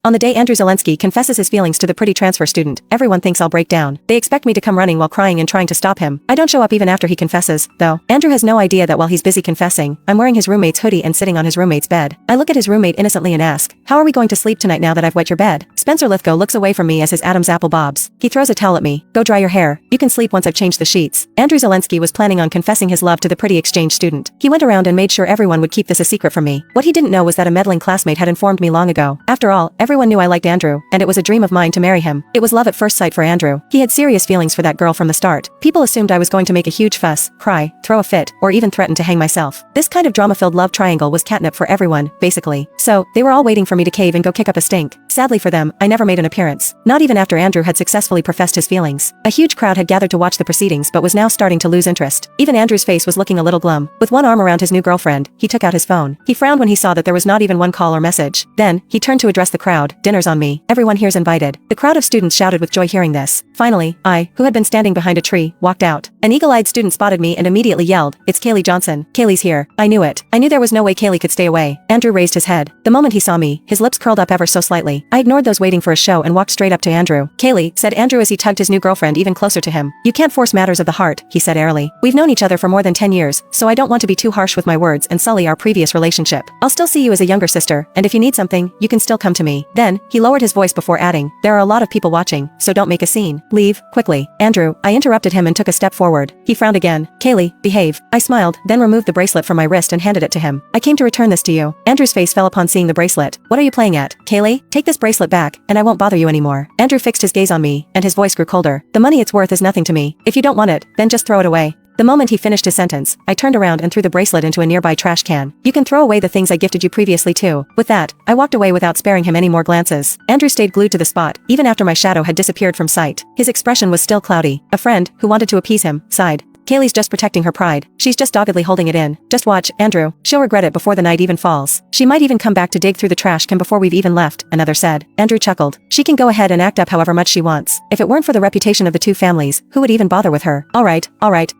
On the day Andrew Zelensky confesses his feelings to the pretty transfer student, everyone thinks I'll break down. They expect me to come running while crying and trying to stop him. I don't show up even after he confesses, though. Andrew has no idea that while he's busy confessing, I'm wearing his roommate's hoodie and sitting on his roommate's bed. I look at his roommate innocently and ask, "How are we going to sleep tonight now that I've wet your bed?" Spencer Lithgow looks away from me as his Adam's apple bobs. He throws a towel at me. "Go dry your hair. You can sleep once I've changed the sheets." Andrew Zelensky was planning on confessing his love to the pretty exchange student. He went around and made sure everyone would keep this a secret from me. What he didn't know was that a meddling classmate had informed me long ago. After all, everyone knew I liked Andrew, and it was a dream of mine to marry him. It was love at first sight for Andrew. He had serious feelings for that girl from the start. People assumed I was going to make a huge fuss, cry, throw a fit, or even threaten to hang myself. This kind of drama-filled love triangle was catnip for everyone, basically. So, they were all waiting for me to cave and go kick up a stink. Sadly for them, I never made an appearance. Not even after Andrew had successfully professed his feelings. A huge crowd had gathered to watch the proceedings but was now starting to lose interest. Even Andrew's face was looking a little glum. With one arm around his new girlfriend, he took out his phone. He frowned when he saw that there was not even one call or message. Then, he turned to address the crowd. "Dinner's on me. Everyone here's invited." The crowd of students shouted with joy hearing this. Finally, I, who had been standing behind a tree, walked out. An eagle-eyed student spotted me and immediately yelled, "It's Kaylee Johnson. Kaylee's here." I knew it. I knew there was no way Kaylee could stay away. Andrew raised his head. The moment he saw me, his lips curled up ever so slightly. I ignored those waiting for a show and walked straight up to Andrew. "Kaylee," said Andrew as he tugged his new girlfriend even closer to him. "You can't force matters of the heart," he said airily. "We've known each other for more than 10 years, so I don't want to be too harsh with my words and sully our previous relationship. I'll still see you as a younger sister, and if you need something, you can still come to me." Then, he lowered his voice before adding, "There are a lot of people watching, so don't make a scene. Leave, quickly." "Andrew," I interrupted him and took a step forward. He frowned again. "Kaylee, behave." I smiled, then removed the bracelet from my wrist and handed it to him. "I came to return this to you." Andrew's face fell upon seeing the bracelet. "What are you playing at, Kaylee? Take this bracelet back, and I won't bother you anymore." Andrew fixed his gaze on me, and his voice grew colder. "The money it's worth is nothing to me. If you don't want it, then just throw it away." The moment he finished his sentence, I turned around and threw the bracelet into a nearby trash can. "You can throw away the things I gifted you previously too." With that, I walked away without sparing him any more glances. Andrew stayed glued to the spot, even after my shadow had disappeared from sight. His expression was still cloudy. A friend, who wanted to appease him, sighed. "Kaylee's just protecting her pride. She's just doggedly holding it in. Just watch, Andrew. She'll regret it before the night even falls. She might even come back to dig through the trash can before we've even left," another said. Andrew chuckled. "She can go ahead and act up however much she wants. If it weren't for the reputation of the two families, who would even bother with her?" All right,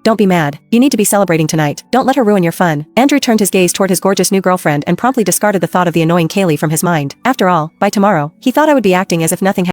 don't be mad. You need to be celebrating tonight. Don't let her ruin your fun." Andrew turned his gaze toward his gorgeous new girlfriend and promptly discarded the thought of the annoying Kaylee from his mind. After all, by tomorrow, he thought I would be acting as if nothing had